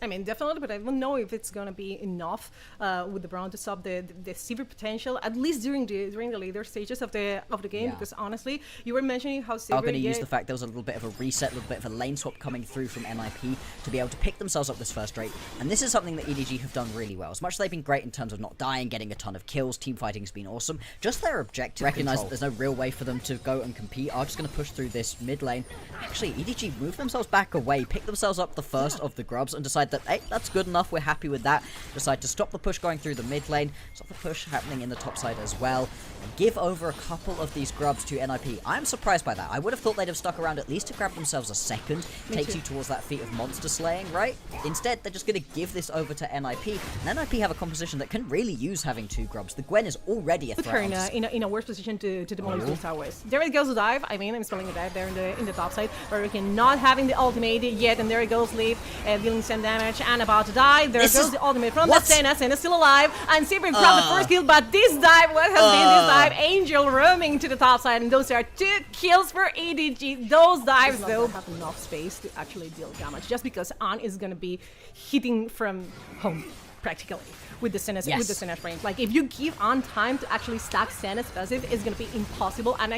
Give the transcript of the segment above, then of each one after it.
I mean, definitely, but I don't know if it's gonna be enough with the Braum to stop the severe potential, at least during the later stages of the game. Because honestly, you were mentioning how I'm going to use the fact there was a little bit of a reset, a little bit of a lane swap coming through from NIP to be able to pick themselves up this first rate. And this is something that EDG have done really well. As much as they've been great in terms of not dying, getting a ton of kills, team fighting has been awesome. Just their objective, recognize that there's no real way for them to go and compete. Are just going to push through this mid lane. Actually, EDG move themselves back away, pick themselves up the first of the grubs, and decide that, hey, that's good enough, we're happy with that. Decide to stop the push going through the mid lane, stop the push happening in the top side as well, and give over a couple of these grubs to NIP. I'm surprised by that. I would have thought they'd have stuck around at least to grab themselves a second. Takes you towards that feat of monster slaying, right? Instead, they're just going to give this over to NIP, and NIP have a composition that can really use having two grubs. The Gwen is already a threat. Put her in a worse position to demolish those towers. There it goes, the dive. I mean, I'm spelling a dive there in the top side. Hurricane not having the ultimate yet, and there it goes, Leaf dealing some damage and about to die. There goes the ultimate from the Senna. Senna's still alive, and Saber grabbed the first kill, but this dive, what has been this dive? Angel roaming to the top side, and those are 2 kills for EDG. Those dives, though, have enough space to actually deal damage, just because An is going to be hitting from home, practically. With the Senna's range. Like, if you give An time to actually stack Senna's passive, it's going to be impossible. And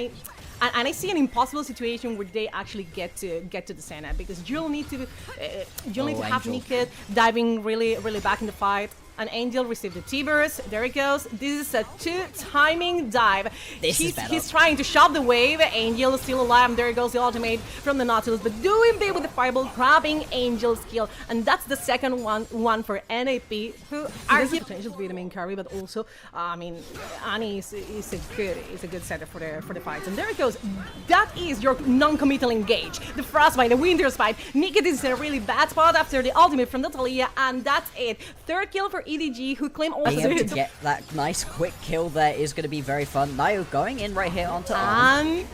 I see an impossible situation where they actually get to the Senna, because you'll need to have Nikit diving really back in the fight. And Angel received the T-burst. There it goes. This is a 2 timing dive. He's trying to shove the wave. Angel is still alive. And there goes the ultimate from the Nautilus. But doing big with the fireball, grabbing Angel's kill. And that's the second one for NAP, who has the potential to be the main carry. But also, I mean, Annie is a good setup for the fights. And there it goes. That is your non-committal engage. The Frostbite, the Winter Spite. Nikit is in a really bad spot after the ultimate from Natalia. And that's it. 3rd kill for EDG, who claim also to get that nice quick kill there is going to be very fun. Nayo going in right here onto An.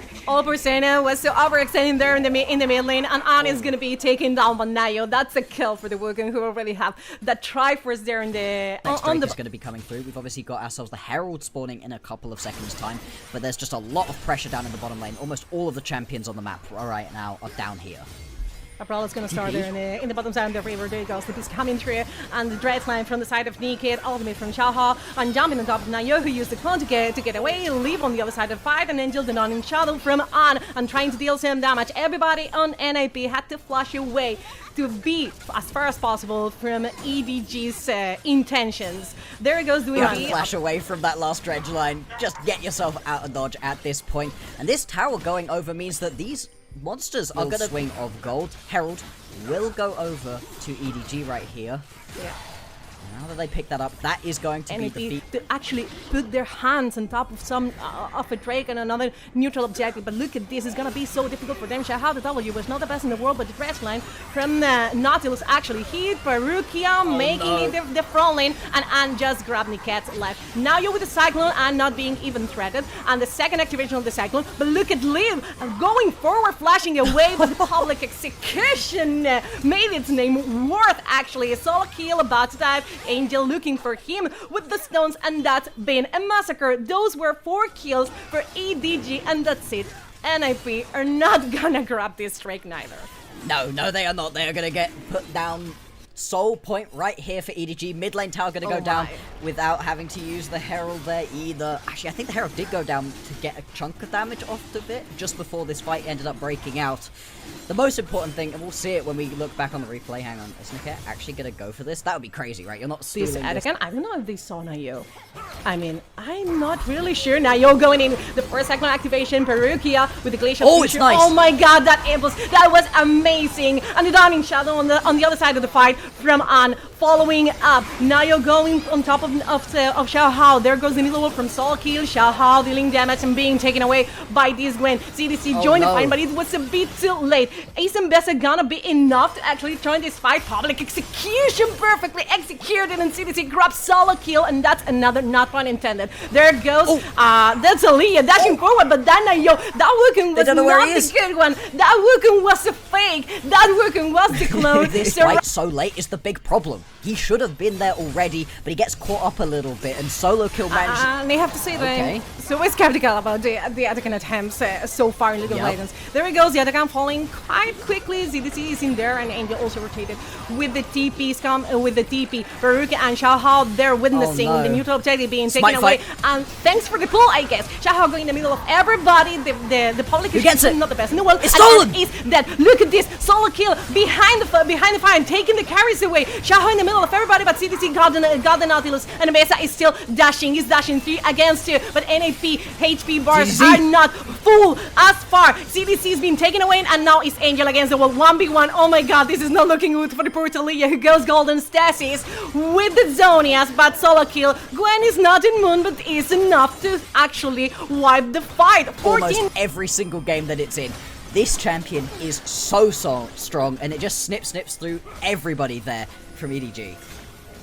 Senna was so overextending there in the mid lane, and An is going to be taken down by Nayo. That's a kill for the Wukong, who already have that Triforce there in the Drake is going to be coming through. We've obviously got ourselves the Herald spawning in a couple of seconds time, but there's just a lot of pressure down in the bottom lane. Almost all of the champions on the map right now are down here. Abrala's gonna start there in the bottom side of the river. There goes the beast coming through, and the Dread line from the side of Nikit, ultimate from Shaha, and jumping on top of Nayo, who used the clone to get away, leave on the other side of the fight, and Angel the non in shadow from An, and trying to deal some damage. Everybody on NIP had to flash away to be as far as possible from EDG's intentions. There it goes, doing flash away from that last dredge line. Just get yourself out of dodge at this point. And this tower going over means that these monsters are going to swing of gold. Herald will go over to EDG right here. Yeah. Now that they pick that up, that is going to be the feat. To actually put their hands on top of of a Drake and another neutral objective. But look at this, it's going to be so difficult for them. Shaha the W was not the best in the world, but the dress line from Nautilus actually hit Perukia, making it the front lane, and just grabbed Niket's life. Now you're with the Cyclone and not being even threatened, and the second activation of the Cyclone. But look at Liv going forward, flashing away, but the public execution made its name worth actually. A solo kill about to dive. Angel looking for him with the stones, and that's been a massacre. Those were 4 kills for EDG, and that's it. NIP are not gonna grab this streak neither. No, they are not. They are gonna get put down. Soul point right here for EDG. Mid lane tower gonna go down without having to use the Herald there either. Actually, I think the Herald did go down to get a chunk of damage off of it just before this fight ended up breaking out. The most important thing, and we'll see it when we look back on the replay, hang on, is Niket actually gonna go for this? That would be crazy, right? You're not stealing this. I don't know if they saw Nayo. I mean, I'm not really sure. Nayo going in, the first second activation, Perukia with the Glacial Future. It's nice. Oh my god, that impulse, that was amazing. And the Dawning Shadow on the other side of the fight from An, following up. Nayo going on top of Xiao Hao. There goes the middle wall from Soul Kill. Xiao Hao dealing damage and being taken away by this Gwen. CDC joined the fight, but it was a bit too late. Ace and Bessa gonna be enough to actually join this fight. Public execution perfectly executed, and CDC grabs Solo Kill, and that's another not pun intended. There goes that's Aaliyah dashing forward, but then Nayo, that Wukong was not the good one. That Wukong was a fake. That Wukong was the clone. This fight so late is the big problem. He should have been there already, but he gets caught up a little bit, and solo kill manages... And I have to say that so we're skeptical about the Atakan attempts so far in League of Legends. There he goes, the Atakan falling quite quickly. ZDC is in there, and Angel also rotated with the TP scum, with the TP. Baruch and Xiaohao, they're witnessing the neutral objective being taken away. And thanks for the pull, I guess. Xiaohao going in the middle of everybody. The public is not the best in the world. It's stolen! Is that, look at this, solo kill behind the fire and taking the carries away. Xiaohao in the middle of everybody, but CDC got the Nautilus, and Mesa is still dashing. He's dashing 3 against 2, but NAP HP bars are not full as far. CDC is being taken away, and now it's Angel against the wall. 1v1. Oh my god, this is not looking good for the poor Talia, who goes golden stasis with the Zonias, but solo kill. Gwen is not in Moon, but is enough to actually wipe the fight. 14. Almost every single game that it's in. This champion is so strong, and it just snips through everybody there from EDG.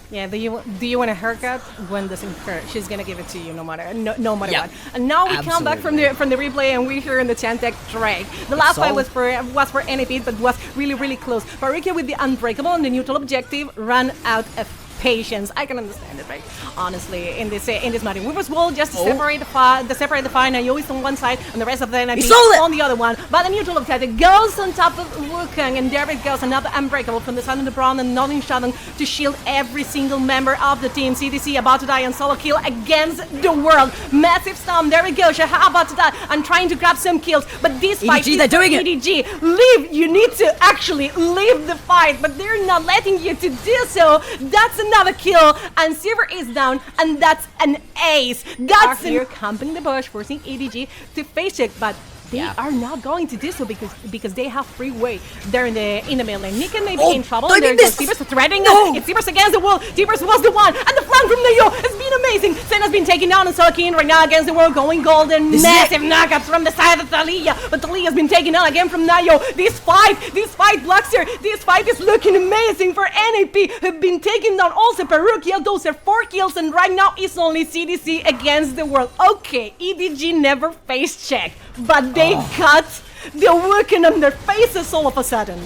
Yeah, do you want a haircut? Gwen doesn't care. She's gonna give it to you no matter what. And now we come back from the replay, and we're here in the Chantec Drake. The last fight was for NAP, but was really close. Parika with the unbreakable and the neutral objective ran out of patience. I can understand it, right? Honestly, in this matter, Weaver's Wall just to separate the fight. Nayo is on one side, and the rest of the NAP on the other one. But the neutral objective goes on top of Wukong, and there it goes, another unbreakable from the Sun and the Brawn, and nothing shutting to shield every single member of the team. CDC about to die on solo kill against the world. Massive storm. There we go. Shaha about to die and trying to grab some kills, but this fight EDG, they're doing it. EDG, leave. You need to actually leave the fight, but they're not letting you to do so. That's another kill, and Silver is down, and that's an ace. That's here camping the bush, forcing EDG to face check, but they are not going to do so because they have free way. They're in the middle lane. Nikan may be in trouble. There goes Tibbers threading. It's Tibbers against the wall. Tibbers was the one, and the flank from Nayo has been amazing. Senna's been taken down and Sulkin right now against the wall, going golden. Massive knockouts from the side of Talia, but Talia's been taken down again from Nayo. This fight, Blackster, this fight is looking amazing for NAP, who've been taken down also. Perukia, those are 4 kills, and right now it's only CDC against the world. Okay, EDG never face check, but they cut the working on their faces all of a sudden.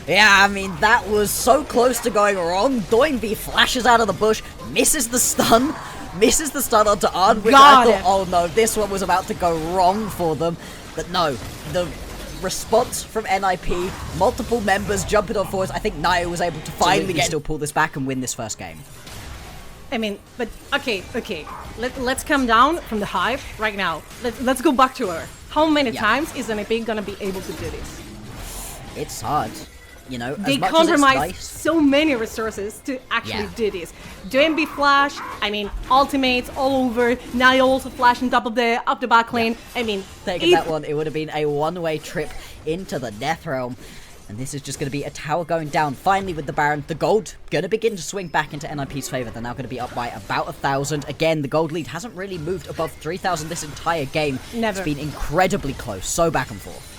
Yeah, I mean, that was so close to going wrong. Doinby flashes out of the bush, misses the stun onto Arn, which I thought, oh no, this one was about to go wrong for them. But no, the response from NIP, multiple members jumping on forwards. I think Nayo was able to finally still pull this back and win this first game. I mean, but okay. Let's come down from the hype right now. Let's go back to her. How many times is NAP gonna be able to do this? It's hard. You know, they compromise so many resources to actually do this. Doinby flash, I mean, ultimates all over. Now you also flash on top of the back lane. I mean, taking that one, it would have been a one-way trip into the Death Realm. And this is just going to be a tower going down. Finally, with the Baron, the gold going to begin to swing back into NIP's favor. They're now going to be up by about 1,000. Again, the gold lead hasn't really moved above 3,000 this entire game. Never. It's been incredibly close, so back and forth.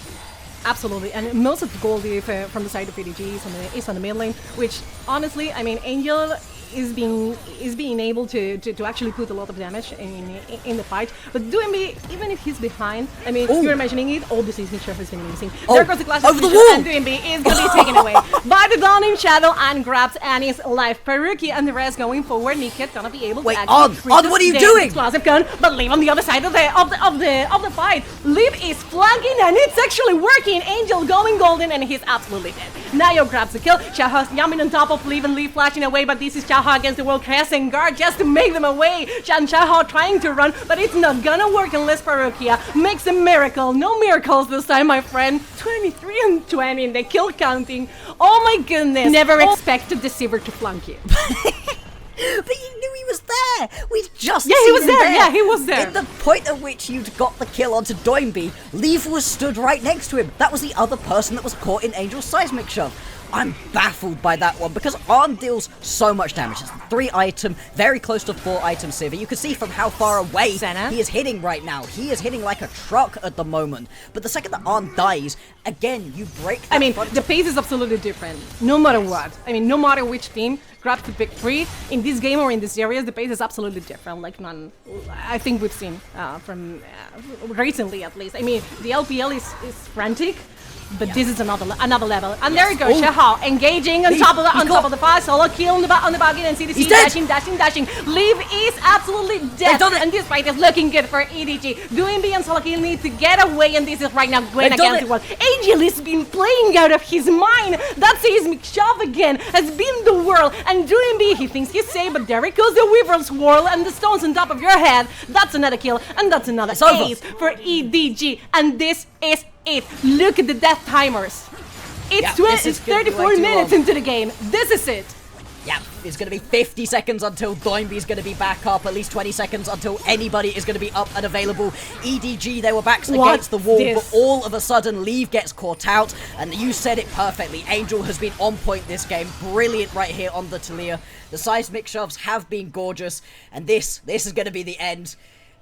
Absolutely, and most of the gold from the side of EDG is on the mid lane, which honestly, I mean, Angel is being able to actually put a lot of damage in the fight. But Doinby, even if he's behind, I mean, you're imagining it, all the season chef has been amazing. There goes the class over the wall, and Doinby is going to be taken away by the Dawning Shadow and grabs Annie's life. Peruki and the rest going forward. Niket gonna be able to actually On, what are you doing? Explosive gun, but Liv on the other side of the fight. Liv is flanking, and it's actually working. Angel going golden, and he's absolutely dead. Nayo grabs the kill. Shaha's jumping on top of Liv, and Liv flashing away, but this is Shaha against the world pressing guard just to make them away. Shaha trying to run, but it's not gonna work unless Perukia makes a miracle. No miracles this time, my friend. 23 and 20 in the kill counting. Oh my goodness. Never expected the Sivir to flank you. But you knew he was there. We'd just he was there. Yeah, he was there. At the point at which you'd got the kill onto Doinby, Leaf was stood right next to him. That was the other person that was caught in Angel's seismic shove. I'm baffled by that one because Arn deals so much damage. It's 3 item, very close to 4 item Sivir. You can see from how far away he is hitting right now. He is hitting like a truck at the moment. But the second that Arn dies, again, you break that the pace is absolutely different, no matter what. I mean, no matter which team grabs the big 3, in this game or in this series, the pace is absolutely different, like none I think we've seen from recently at least. I mean, the LPL is frantic, But this is another level. And there you go, Shaha engaging on top of the fight. Solo kill on the back end, and CDC dashing. Leave is absolutely dead. And this fight is looking good for EDG. Doing B and Solo kill need to get away, and this is right now going against the world. Angel has been playing out of his mind. That seismic shove again has been the world. And Doing B, he thinks he's safe, but there it goes the Weaver's Whirl and the stones on top of your head. That's another kill, and that's another ace for EDG. And this is it. Look at the death timers. It's 34 minutes into the game. This is it. Yeah, it's going to be 50 seconds until Doinby's going to be back up, at least 20 seconds until anybody is going to be up and available. EDG, they were backs against the wall, but all of a sudden, Leave gets caught out, and you said it perfectly. Angel has been on point this game. Brilliant right here on the Talia. The seismic shoves have been gorgeous, and this is going to be the end.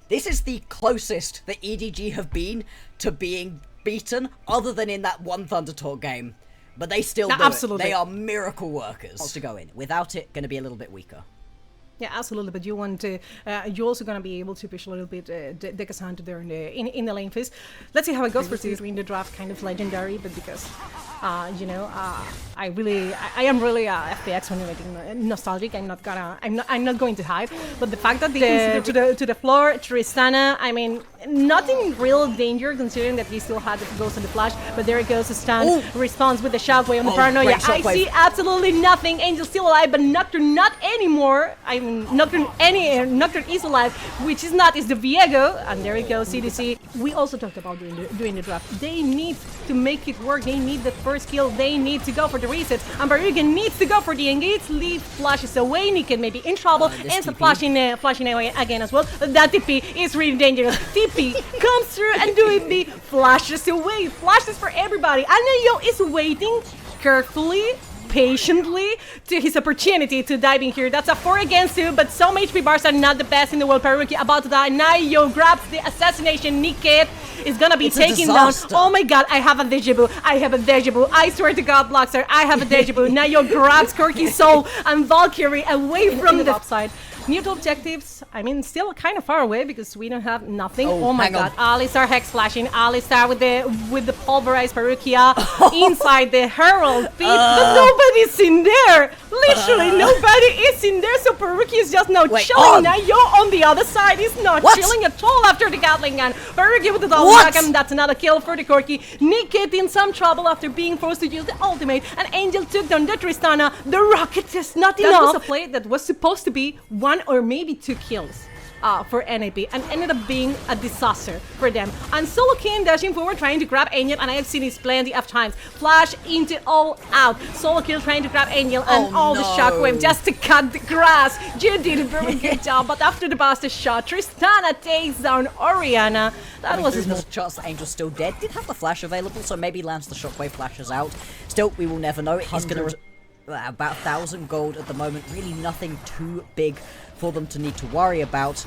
This is the closest that EDG have been to being beaten, other than in that one Thunder Talk game. But they still do it. They are miracle workers. To go in. Without it, going to be a little bit weaker. Yeah, absolutely. But you want to, you're also going to be able to push a little bit the Cassandra there in the lane phase. Let's see how it goes for during the draft. Kind of legendary, but because I am really FPX when you're nostalgic. I'm not going to hide. But the fact that to the floor, Tristana, I mean, not in real danger considering that he still had the Ghost and the Flash. But there it goes, the stun responds with the Shockwave on the Paranoia. I see absolutely nothing. Angel still alive, but Nocturne not anymore. I mean, Nocturne is alive, which is not, is the Viego. And there it goes, CDC. We also talked about doing the draft. They need to make it work. They need the first kill. They need to go for the resets. And Barugan needs to go for the engage. Leave flashes away. Niken may be in trouble. And some flashing away again as well. That TP is really dangerous. TP comes through and Doing B flashes away. Flashes for everybody. Anayo is waiting carefully, patiently to his opportunity to dive in here. That's a 4 against 2, but some HP bars are not the best in the world. Peruki about to die. Nayo grabs the assassination. Niket is gonna be taken down. Oh my god, I have a deja vu. I swear to god, Blockster, I have a deja vu. Nayo grabs Corky's soul and Valkyrie away from the upside. Neutral objectives, I mean, still kind of far away because we don't have nothing. Oh my god, Alistar Hex flashing. Alistar with the pulverized Perukia inside the Herald pit, but nobody's in there. Literally, nobody is in there. So Perukia is just now chilling. Nayo on the other side is not chilling at all after the Gatling gun. Perukia with the double attack, and that's another kill for the Corky. Niket in some trouble after being forced to use the ultimate, and Angel took down the Tristana. The rocket is not enough. That was a play that was supposed to be 1 or maybe 2 kills for NAP, and ended up being a disaster for them. And Solo King dashing forward, trying to grab Angel, and I have seen this plenty of times. Flash into all out. Solo Kill trying to grab Angel, and all the shockwave just to cut the grass. You did a very good job, but after the bastard shot, Tristana takes down Oriana. That was a small chance that Angel's still dead. Did have the flash available, so maybe lands the shockwave flashes out. Still, we will never know. He's going to about 1,000 gold at the moment. Really nothing too big for them to need to worry about.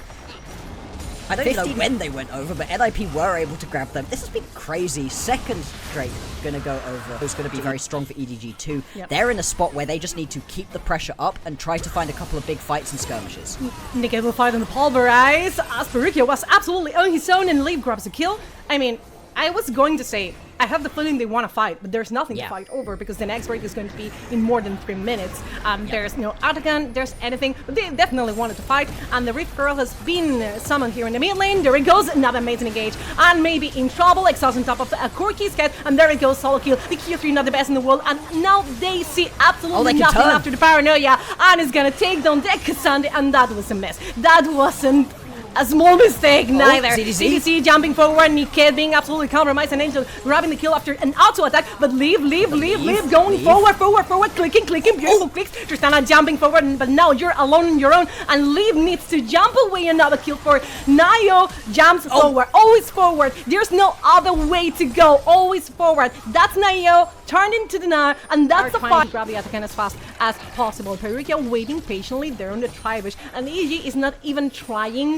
I don't even know when they went over, but NIP were able to grab them. This has been crazy. Second straight going to go over. It's going to be very strong for EDG too. They're in a spot where they just need to keep the pressure up and try to find a couple of big fights and skirmishes. Niket will fight on the pulverize. Asperikia was absolutely on his own, and Leaf grabs a kill. I mean, I was going to say, I have the feeling they want to fight, but there's nothing to fight over because the next break is going to be in more than 3 minutes. There's no autogun, there's anything, but they definitely wanted to fight. And the Rift Girl has been summoned here in the mid lane. There it goes, another amazing engage, and maybe in trouble. Exhaust on top of Corky's head, and there it goes, solo kill. The Q3 not the best in the world, and now they see absolutely nothing after the Paranoia, and it's gonna take down the Cassandra, and that was a mess. That wasn't a small mistake neither. CDC jumping forward, Niket being absolutely compromised, and Angel grabbing the kill after an auto attack, but leave, going forward, clicking, beautiful clicks. Tristana jumping forward, but now you're alone on your own, and Leave needs to jump away. Another kill for Nayo. Jumps forward, always forward. There's no other way to go, always forward. That's Nayo turned into the Gnar, and that's the fight. Grab the Atakan as fast as possible. Pyjamas waiting patiently there on the tri-bush, and EDG is not even trying,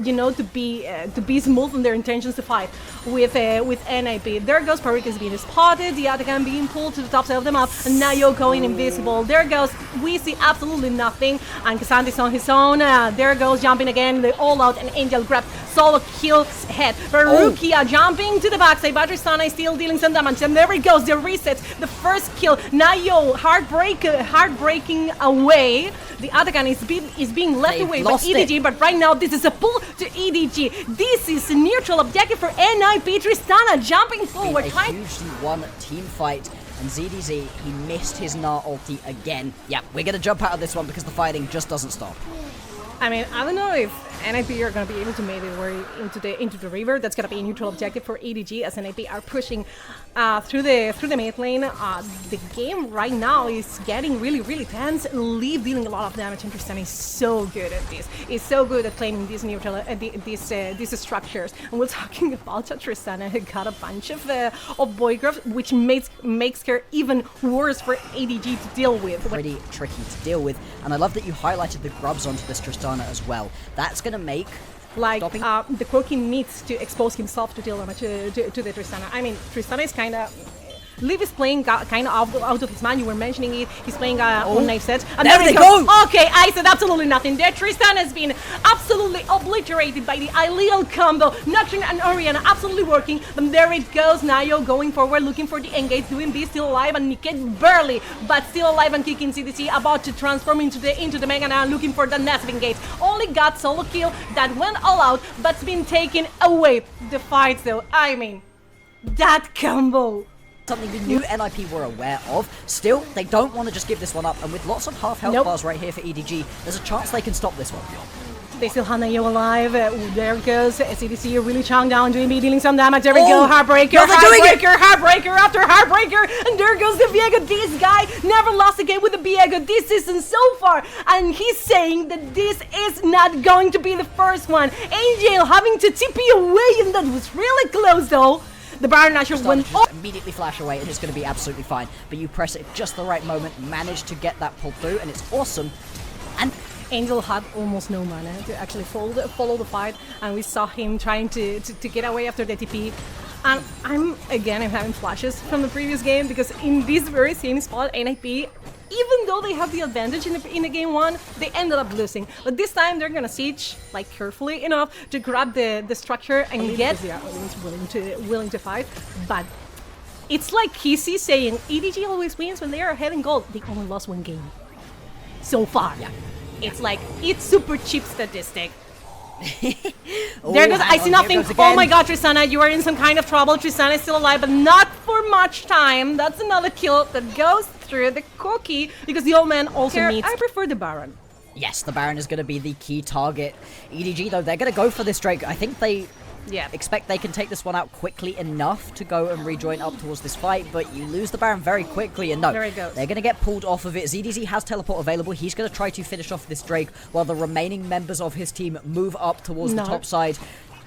you know, to be smooth in their intentions to fight with NIP. There goes Pyjamas being spotted, the Atakan being pulled to the top side of the map, and Nayo going invisible. There goes, we see absolutely nothing, and Cassandra's on his own. There goes jumping again, the all-out, and Angel grabs solo kills head. Rukia jumping to the backside, but Tristana is still dealing some damage, and there it goes, the resets, the first kill. Nayo heartbreaking away. The Atakan is being left away by EDG, but right now this is a pull to EDG. This is a neutral objective for NIP. Tristana jumping forward. A hugely won team fight, and ZDZ, he missed his Gnar ulti again. Yeah, we're gonna jump out of this one because the fighting just doesn't stop. I mean, I don't know if NIP are going to be able to make their way into the river. That's going to be a neutral objective for EDG as NIP are pushing through the mid lane. The game right now is getting really tense. Leave dealing a lot of damage, and Tristana is so good at this. He's so good at claiming these neutral these structures. And we're talking about Tristana who got a bunch of boycraft, which makes her even worse for EDG to deal with. Pretty tricky to deal with, and I love that you highlighted the grubs onto this Tristana as well. That's gonna make the Corki needs to expose himself to deal damage to the Tristana. I mean, Tristana is kind of Liv is playing kind of out of his mind. You were mentioning it. He's playing on knife set. And there they go! Okay, I said absolutely nothing there. Tristana has been absolutely obliterated by the Ilial combo. Nocturne and Oriana absolutely working. But there it goes. Nayo going forward, looking for the engage. Doing B still alive, and Niket barely, but still alive and kicking CDC. About to transform into the Mega now, looking for the massive engage. Only got solo kill that went all out, but's been taken away. The fights though, I mean, that combo. Something we knew NIP were aware of. Still, they don't want to just give this one up, and with lots of half health bars right here for EDG, there's a chance they can stop this one. They still have Nayo alive. There it goes. CDC really chong down, doing dealing some damage. There we go. Heartbreaker, Heartbreaker after Heartbreaker. And there goes the Viego. This guy never lost a game with the Viego this season so far. And he's saying that this is not going to be the first one. Angel having to TP away, and that was really close though. The Baron Nashor went immediately flash away, and it's going to be absolutely fine. But you press it at just the right moment, manage to get that pull through, and it's awesome. And Angel had almost no mana to actually follow the fight, and we saw him trying to get away after the TP. And I'm having flashes from the previous game, because in this very same spot, NIP, even though they have the advantage in the game one, they ended up losing. But this time they're gonna siege like carefully enough to grab the structure and get willing to fight. But it's like Kissy saying EDG always wins when they are ahead in gold. They only lost one game so far. Yeah. It's like, it's super cheap statistic. There goes, I see nothing. Oh my god, Tristana, you are in some kind of trouble. Tristana is still alive, but not for much time. That's another kill that goes through the cookie, because the old man also needs. I prefer the Baron. Yes, the Baron is going to be the key target. EDG, though, they're going to go for this Drake. I think they expect they can take this one out quickly enough to go and rejoin up towards this fight, but you lose the Baron very quickly, and no, they're going to get pulled off of it. ZDZ has teleport available. He's going to try to finish off this Drake while the remaining members of his team move up towards the top side.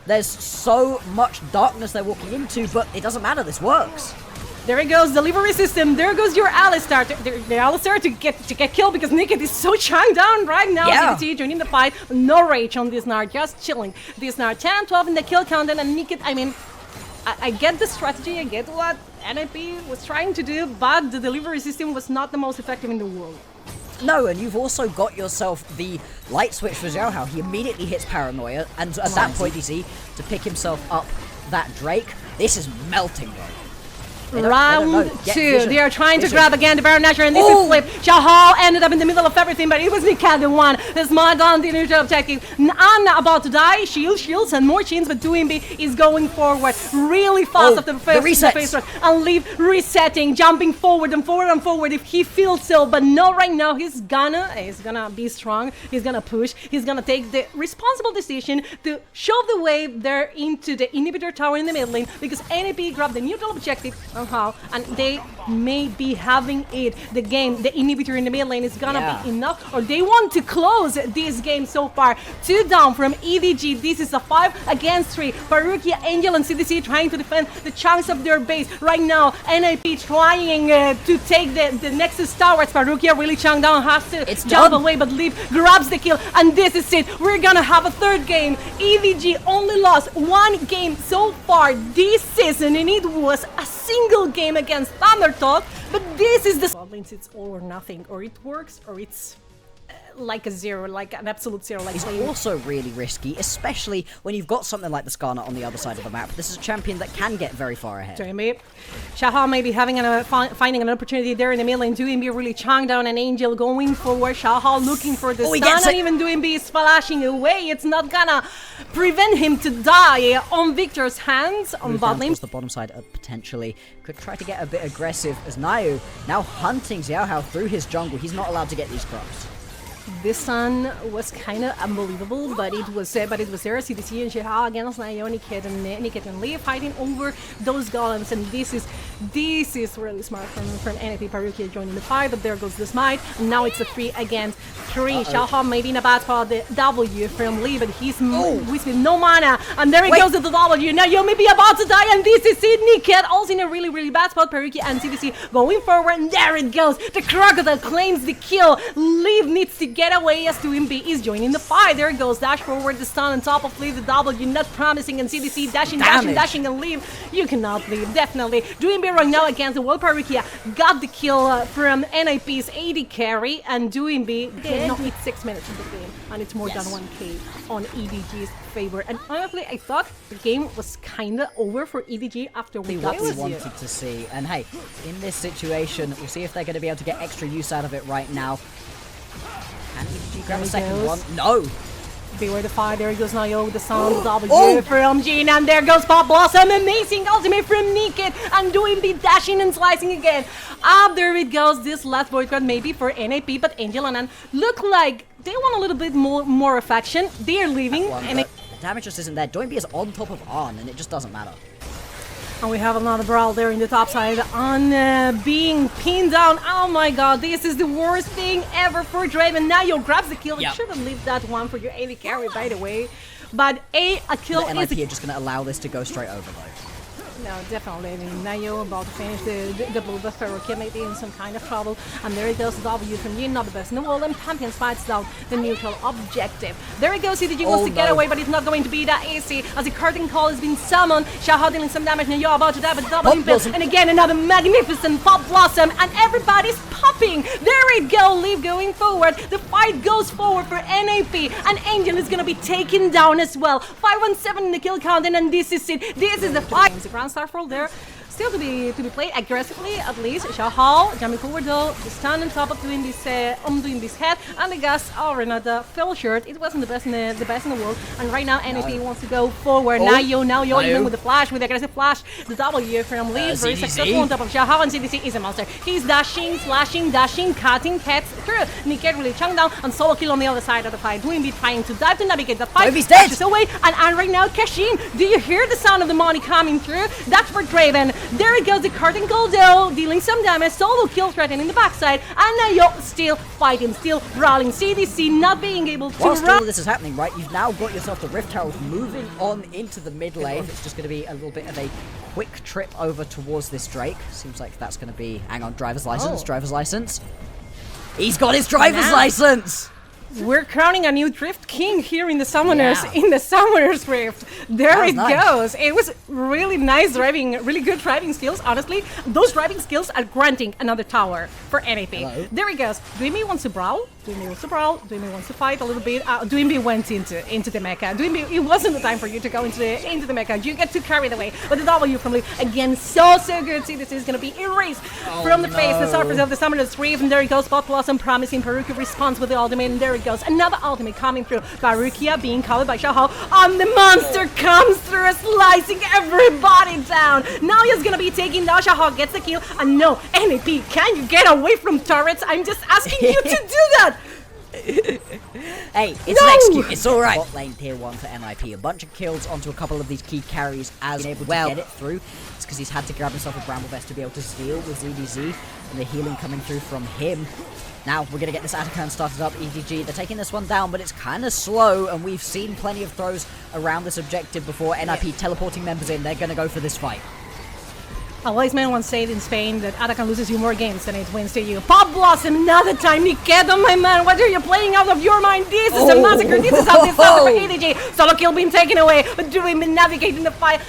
There's so much darkness they're walking into, but it doesn't matter. This works. There it goes, delivery system. There goes your Alistar. The Alistar to get killed, because Niket is so chunk down right now. Yeah. CDT joining the fight. No rage on this Gnar, just chilling. This Gnar 10, 12 in the kill count, and Niket, I mean, I get the strategy, I get what NIP was trying to do, but the delivery system was not the most effective in the world. No, and you've also got yourself the light switch for Xiaohao. He immediately hits Paranoia, and at that point, you see, to pick himself up that Drake, this is melting, bro. Round 2. They are trying to grab again the Baron Nashor, and this is flip. Xiaohao ended up in the middle of everything, but it was Nikat the one. The smart on the neutral objective. Anna about to die. Shields and more chains, but 2MB is going forward really fast after the face rush. And Leave resetting, jumping forward and forward if he feels so, but no, right now he's gonna be strong. He's gonna push. He's gonna take the responsible decision to shove the wave there into the inhibitor tower in the mid lane, because NIP grabbed the neutral objective. somehow, and they may be having it. The game, the inhibitor in the mid lane is gonna be enough, or they want to close this game so far. 2 down from EDG. This is a 5 against 3. Parukia, Angel, and CDC trying to defend the chunks of their base. Right now, NIP trying to take the Nexus towards Parukia. Really chunk down, has to jump away, but Leap grabs the kill, and this is it. We're gonna have a 3rd game. EDG only lost 1 game so far this season, and it was a single game against Thundertalk, but this is the Godlings, it's all or nothing, or it works or it's like a 0, like an absolute 0. Like it's also really risky, especially when you've got something like the Skarner on the other side of the map. This is a champion that can get very far ahead. Xiaohao maybe having finding an opportunity there in the mid lane. Doinb really chunk down an Angel going forward. Xiaohao looking for the stun, and even Doinb is flashing away. It's not gonna prevent him to die on Victor's hands on bot lane. The bottom side potentially could try to get a bit aggressive as Nayo now hunting Xiaohao through his jungle. He's not allowed to get these crops. This stun was kind of unbelievable, but it was there. CDC and Xiaohao against Nayo, Niket and Lee fighting over those golems, and this is really smart from NFP. Parukia joining the fight, but there goes the smite. And now it's a 3 against 3. Xiaohao maybe in a bad spot. The W from Lee, but he's with no mana, and there it goes to the W. Nayo may be about to die, and this is it. Niket also in a really bad spot. Parukia and CDC going forward, and there it goes. The Crocodile claims the kill. Lee needs to get away as Doinb is joining the fight. There it goes, dash forward, the stun on top of Leave, the W, not promising, and CDC dashing and leave. You cannot leave, definitely. Doinb right now against the wall. Parukia got the kill from NIP's AD carry, and Doinb did not need 6 minutes of the game, and it's more than 1k on EDG's favor. And honestly, I thought the game was kinda over for EDG after we got what we wanted to see. And hey, in this situation, we'll see if they're going to be able to get extra use out of it right now. Can EDG grab a second one? No! Beware the fire, there he goes Nayo, the sound W from Jin, and there goes Pop Blossom, amazing ultimate from Niket, and doing the dashing and slicing again. There it goes, this last boycott maybe for NAP, but Angel and An look like they want a little bit more affection. They are leaving, and the damage just isn't there. Doinb is on top of Arn, and it just doesn't matter. And we have another brawl there in the top side on being pinned down. Oh my god, this is the worst thing ever for Draven. Nayo grabs the kill. You shouldn't leave that one for your AD carry, by the way. But a kill the is... NIP are just going to allow this to go straight over, though. No, definitely. I mean, Nayo about to finish the blue buff. Parukia may be in some kind of trouble. And there it goes, W from Yin, not the best in the world. And Champions fights down the neutral objective. There it goes, EDG wants to get away, but it's not going to be that easy. As the curtain call has been summoned, Xiaohao dealing some damage. Nayo about to die, but double impale. And again, another magnificent Pop Blossom. And everybody's popping. There it goes, Leave going forward. The fight goes forward for NAP. And Angel is going to be taken down as well. 517 in the kill count, and this is it. This is the fight. Starfall there, still to be played aggressively at least. Xiaohao jumping forward though, the stun on top of doing this head, and the gas Renata fell short. It wasn't the best in the world, and right now NAP wants to go forward. Nayo even with the flash, with the aggressive flash, the W from Lee, very successful on top of Xiaohao, and CDC is a monster. He's dashing, slashing, cutting heads through. Niket really chunked down, and solo kill on the other side of the fight. Doinb trying to dive to navigate the fight. He's dead. Away, and right now Kashin, do you hear the sound of the money coming through? That's for Draven. There it goes, the curtain call though, dealing some damage, solo kill threatening the backside, and Nayo still fighting, still brawling. CDC not being able to Whilst all of this is happening, right, you've now got yourself the Rift Herald moving on into the mid lane. It's just going to be a little bit of a quick trip over towards this Drake. Seems like that's going to be, hang on, driver's license. He's got his driver's license! We're crowning a new Drift King here in the Summoner's Rift. There it goes. It was really nice driving, really good driving skills, honestly. Those driving skills are granting another tower for NAP. There it goes. Doinb wants to brawl. Doinb wants to fight a little bit. Doinb went into the mecha. Doinb, it wasn't the time for you to go into the mecha. You get too carried away. But the W from Leaf, again, so good. See, this is going to be erased from the face, the surface of the Summoner's Rift. And there it goes. Pop Blossom promising Parukia responds with the ultimate. And there it goes. Another ultimate coming through. Parukia being covered by Xiaohao. And the monster comes through, slicing everybody down. Now he's going to be taking down Xiaohao, gets the kill. And no, NAP, can you get away from turrets? I'm just asking you to do that. Hey, it's an XQ. It's all right. Bot lane tier 1 for NIP. A bunch of kills onto a couple of these key carries as able to get it through. It's because he's had to grab himself a Bramble Vest to be able to steal with EDG and the healing coming through from him. Now we're going to get this Atacant started up. EDG, they're taking this one down, but it's kind of slow, and we've seen plenty of throws around this objective before. NIP teleporting members in. They're going to go for this fight. A wise man once said in Spain that Atacant loses you more games than it wins to you. Pop Blossom, another time. Niketo, my man, what are you playing out of your mind? This is a massacre. This is how this started for EDG. Solo kill being taken away, but Dream navigating the fight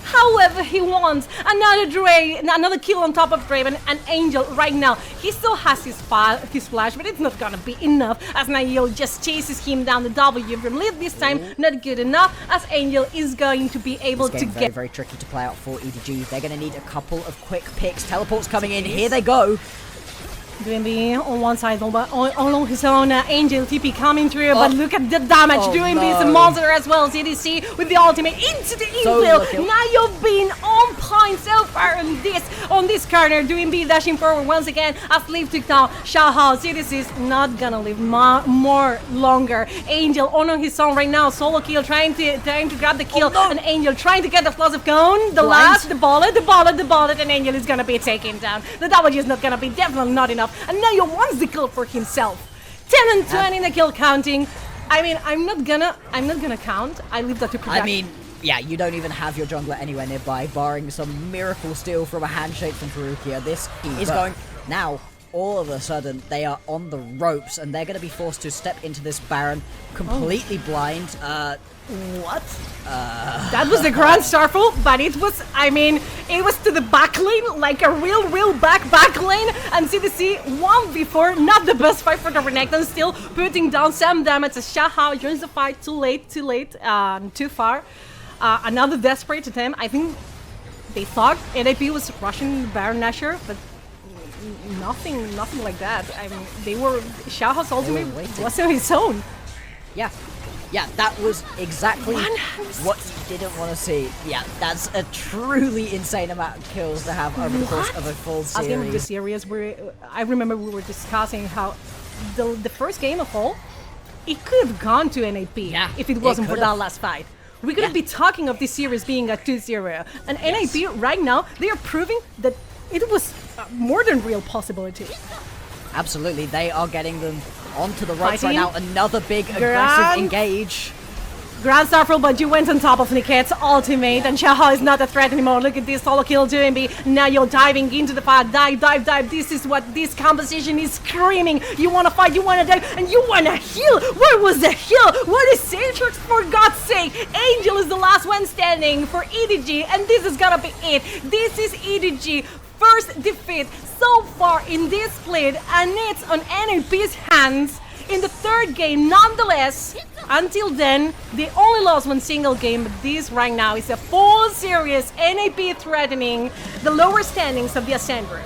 however he wants. Another kill on top of Draven and Angel right now. He still has his flash, but it's not gonna be enough as Nail just chases him down the W from lead this time. Not good enough as Angel is going to be able to get... Very tricky to play out for EDG. They're going to need a couple of quick picks. Teleports coming in. Here they go. Dreamby on one side, along his own Angel TP coming through, but look at the damage. Dreamby is a monster as well. CDC with the ultimate into the infield. Now you've been on point so far on this corner. Dreamby dashing forward once again as Leaf took down Xiaohao. CDC is not gonna live more longer. Angel on his own right now. Solo kill trying to grab the kill, and Angel trying to get the explosive cone. The bullet, and Angel is gonna be taken down. The W is not gonna be, definitely not enough. And now you wants the kill for himself. 10 and 20 in the kill counting. I mean, I'm not gonna count. I leave that to production. I mean, yeah, you don't even have your jungler anywhere nearby, barring some miracle steal from a handshake from Perugia. This is going now. All of a sudden, they are on the ropes, and they're going to be forced to step into this Baron completely blind. What? That was the Grand Starfall, but it was, I mean, it was to the back lane, like a real back lane, and CDC 1v4, not the best fight for the Renekton, still putting down some damage as Xiaohao joins the fight too late, too far. Another desperate attempt. I think they thought NAP was rushing Baron Nashor, but nothing like that. I mean, Xiaohao's ultimate wasn't his own. Yeah, that was exactly what you didn't want to see. Yeah, that's a truly insane amount of kills to have over the course of a full series. Last game of the series, I remember we were discussing how the first game of all, it could have gone to NAP if it wasn't for that last fight. We couldn't be talking of this series being a 2-0. And NAP right now, they are proving that it was more than real possibility. Absolutely, they are getting them onto the ropes right now. Another big aggressive engage. Grand Starfall, but you went on top of Niket's ultimate, and Xiaohao is not a threat anymore. Look at this solo kill doing me. Now you're diving into the fight. Dive. This is what this composition is screaming. You want to fight, you want to dive, and you want to heal. Where was the heal? What is Satrix, for God's sake? Angel is the last one standing for EDG, and this is gonna be it. This is EDG. First defeat so far in this split, and it's on NAP's hands in the third game nonetheless. Until then, they only lost one single game, but this right now is a full series. NAP threatening the lower standings of the Ascent Group.